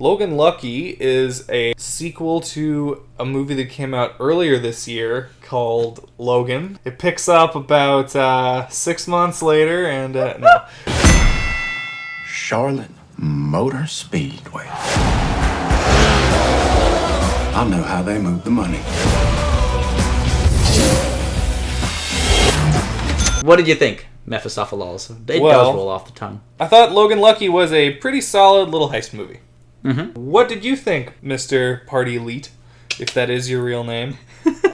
Logan Lucky is a sequel to a movie that came out earlier this year called Logan. It picks up about 6 months later, and no. Charlotte Motor Speedway. I know how they move the money. What did you think, Mephistopheles? It does roll off the tongue. I thought Logan Lucky was a pretty solid little heist movie. Mm-hmm. What did you think, Mr. Party Elite, if that is your real name?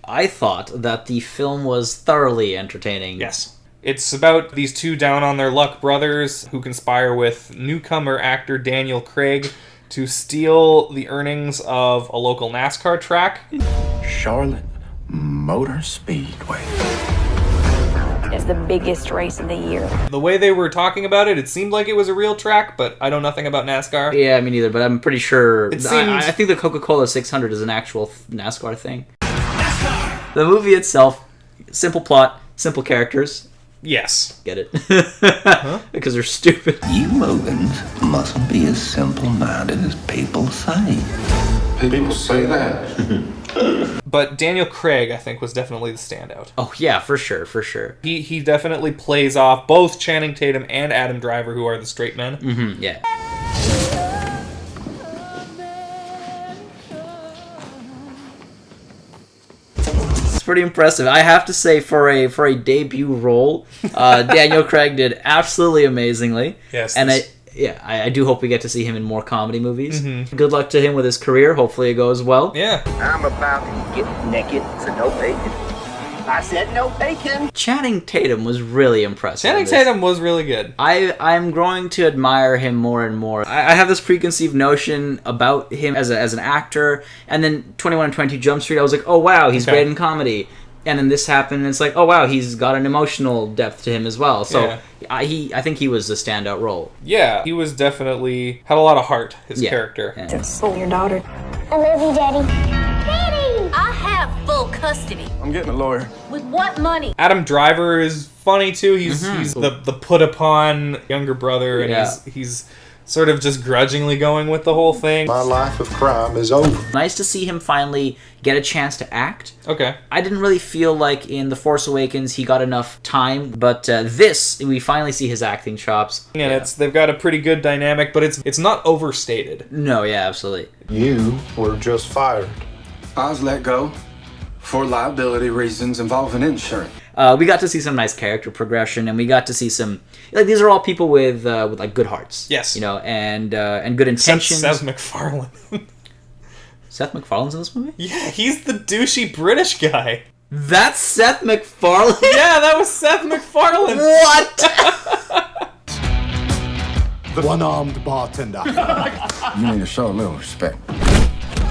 I thought that the film was thoroughly entertaining. Yes. It's about these two down-on-their-luck brothers who conspire with newcomer actor Daniel Craig to steal the earnings of a local NASCAR track. Charlotte Motor Speedway. It's the biggest race of the year. The way they were talking about it, it seemed like it was a real track, but I know nothing about NASCAR. Yeah, me neither, but I'm pretty sure... It seems... I think the Coca-Cola 600 is an actual NASCAR thing. NASCAR! The movie itself, simple plot, simple characters. Yes. Get it? Huh? Because they're stupid. You Logans mustn't be as simple-minded as people say. People say that. But Daniel Craig, I think, was definitely the standout. Oh, yeah, for sure, for sure. He definitely plays off both Channing Tatum and Adam Driver, who are the straight men. Mm-hmm, yeah. It's pretty impressive. I have to say, for a debut role, Daniel Craig did absolutely amazingly. Yes. And I do hope we get to see him in more comedy movies. Mm-hmm. Good luck to him with his career. Hopefully it goes well. Yeah. I'm about to get naked, so no bacon. I said no bacon. Channing Tatum was really impressive. Channing Tatum was really good. I'm growing to admire him more and more. I have this preconceived notion about him as an actor, and then 21 and 22 Jump Street, I was like, oh wow, he's great in comedy. And then this happened, and it's like, oh wow, he's got an emotional depth to him as well. So yeah. I think he was the standout role. Yeah, he was definitely had a lot of heart. His character. Yeah. Just sold your daughter. I love you, Daddy. Daddy! I have full custody. I'm getting a lawyer. With what money? Adam Driver is funny too. He's the put upon younger brother, and he's sort of just grudgingly going with the whole thing. My life of crime is over. Nice to see him finally get a chance to act. Okay. I didn't really feel like in The Force Awakens he got enough time, but this, we finally see his acting chops. And they've got a pretty good dynamic, but it's not overstated. No, yeah, absolutely. You were just fired. I was let go for liability reasons involving insurance. We got to see some nice character progression, and we got to see some... Like, these are all people with like good hearts. Yes. You know, and good intentions. Seth MacFarlane. Seth MacFarlane's in this movie? Yeah, he's the douchey British guy. That's Seth MacFarlane? Yeah, that was Seth MacFarlane. What? The one-armed bartender. You need to show a little respect.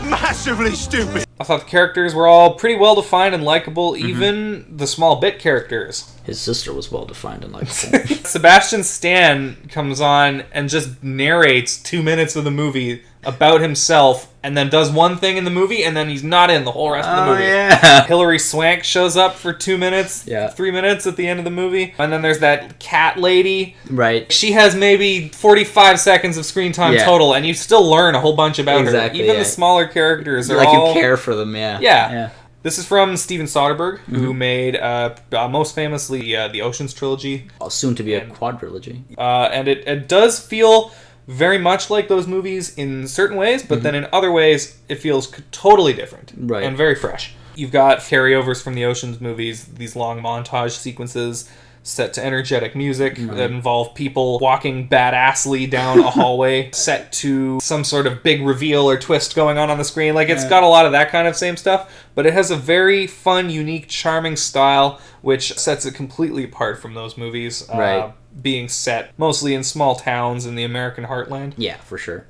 Massively stupid. I thought the characters were all pretty well defined and likable, even the small bit characters. His sister was well defined and likable. Sebastian Stan comes on and just narrates 2 minutes of the movie about himself, and then does one thing in the movie, and then he's not in the whole rest of the movie. Yeah. Hilary Swank shows up for 2 minutes, 3 minutes at the end of the movie, and then there's that cat lady. Right. She has maybe 45 seconds of screen time total, and you still learn a whole bunch about her. Even the smaller characters are all... you care for them, Yeah. This is from Steven Soderbergh, who made, most famously, the Ocean's trilogy. Soon to be a quadrilogy. And it does feel very much like those movies in certain ways, but then in other ways, it feels totally different. Right. And very fresh. You've got carryovers from the Ocean's movies, these long montage sequences set to energetic music that involve people walking badassly down a hallway, set to some sort of big reveal or twist going on the screen. Like, it's got a lot of that kind of same stuff, but it has a very fun, unique, charming style, which sets it completely apart from those movies. Being set mostly in small towns in the American heartland. Yeah, for sure.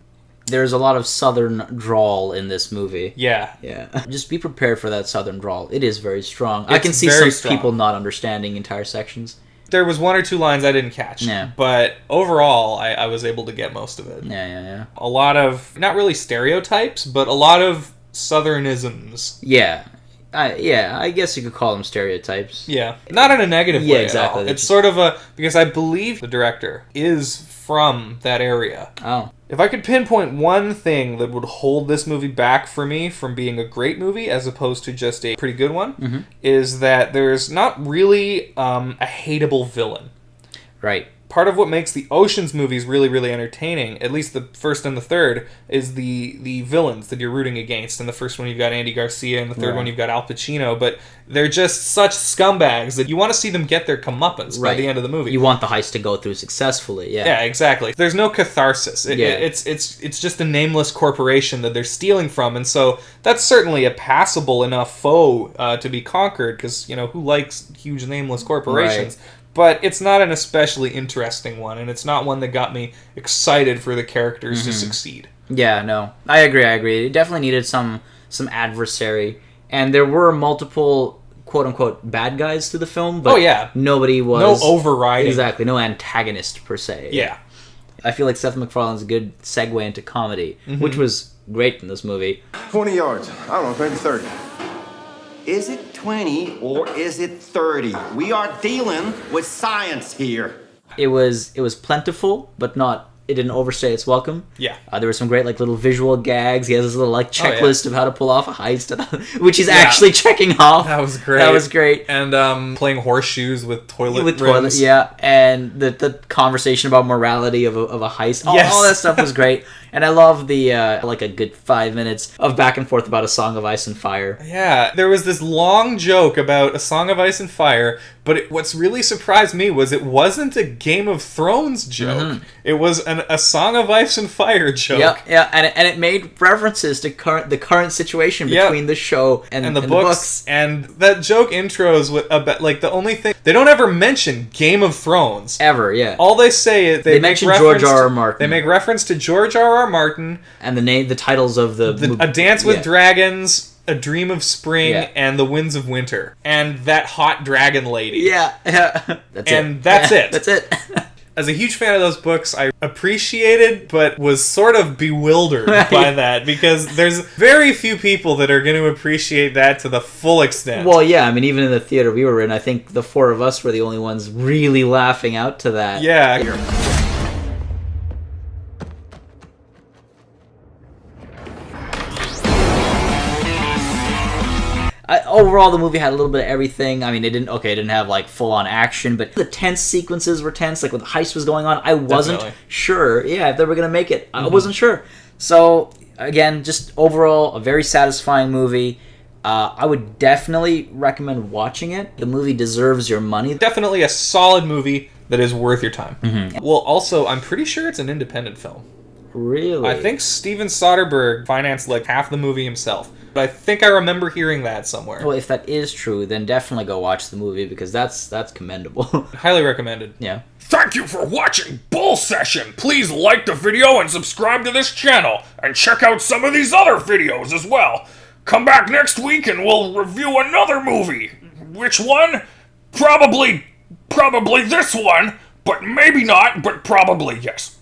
There's a lot of southern drawl in this movie. Yeah. Just be prepared for that southern drawl. It is very strong. I can see some people not understanding entire sections. There was 1 or 2 lines I didn't catch. Yeah. But overall, I was able to get most of it. Yeah. A lot of, not really stereotypes, but a lot of southernisms. Yeah. I guess you could call them stereotypes. Yeah. Not in a negative way exactly. at all. It's sort of because I believe the director is from that area. Oh. If I could pinpoint one thing that would hold this movie back for me from being a great movie as opposed to just a pretty good one, is that there's not really a hateable villain. Right. Part of what makes the Ocean's movies really, really entertaining, at least the first and the third, is the villains that you're rooting against. In the first one, you've got Andy Garcia, and the third one, you've got Al Pacino. But they're just such scumbags that you want to see them get their comeuppance by the end of the movie. You want the heist to go through successfully, yeah. Yeah, exactly. There's no catharsis. It's just a nameless corporation that they're stealing from, and so that's certainly a passable enough foe to be conquered, because, you know, who likes huge nameless corporations? Right. But it's not an especially interesting one, and it's not one that got me excited for the characters to succeed. Yeah, no. I agree. It definitely needed some adversary. And there were multiple quote-unquote bad guys through the film, but nobody was... No overriding. Exactly, no antagonist per se. Yeah. I feel like Seth MacFarlane's a good segue into comedy, which was great in this movie. 20 yards. I don't know, maybe 30. Is it 20 or is it 30? We are dealing with science here. It was plentiful, but not. It didn't overstay its welcome. Yeah. There were some great little visual gags. He has this little checklist of how to pull off a heist, which he's actually checking off. That was great. And playing horseshoes with toilet rims. And the conversation about morality of a heist. All that stuff was great. And I love the a good 5 minutes of back and forth about A Song of Ice and Fire. Yeah, there was this long joke about A Song of Ice and Fire, but what's really surprised me was it wasn't a Game of Thrones joke. It was a Song of Ice and Fire joke. Yeah, and it made references to the current situation between the show and the books. And that joke intros with the only thing they don't ever mention Game of Thrones ever. Yeah, all they say is they mention George R.R. Martin. They make reference to George R.R. Martin and the titles of A Dance with Dragons, A Dream of Spring, and The Winds of Winter, and that hot dragon lady. Yeah. That's it. That's it. As a huge fan of those books, I appreciated, but was sort of bewildered by that, because there's very few people that are going to appreciate that to the full extent. Well, yeah, I mean, even in the theater we were in, I think the four of us were the only ones really laughing out to that. Yeah. Overall, the movie had a little bit of everything. I mean, it didn't have full-on action, but the tense sequences were tense. Like when the heist was going on, I wasn't sure. Yeah, if they were gonna make it, I wasn't sure. So again, just overall, a very satisfying movie. I would definitely recommend watching it. The movie deserves your money. Definitely a solid movie that is worth your time. Well, also, I'm pretty sure it's an independent film. Really? I think Steven Soderbergh financed half the movie himself. But I think I remember hearing that somewhere. Well, if that is true, then definitely go watch the movie, because that's commendable. Highly recommended. Yeah. Thank you for watching ɓseSHən. Please like the video and subscribe to this channel. And check out some of these other videos as well. Come back next week and we'll review another movie. Which one? Probably this one. But maybe not, but probably yes.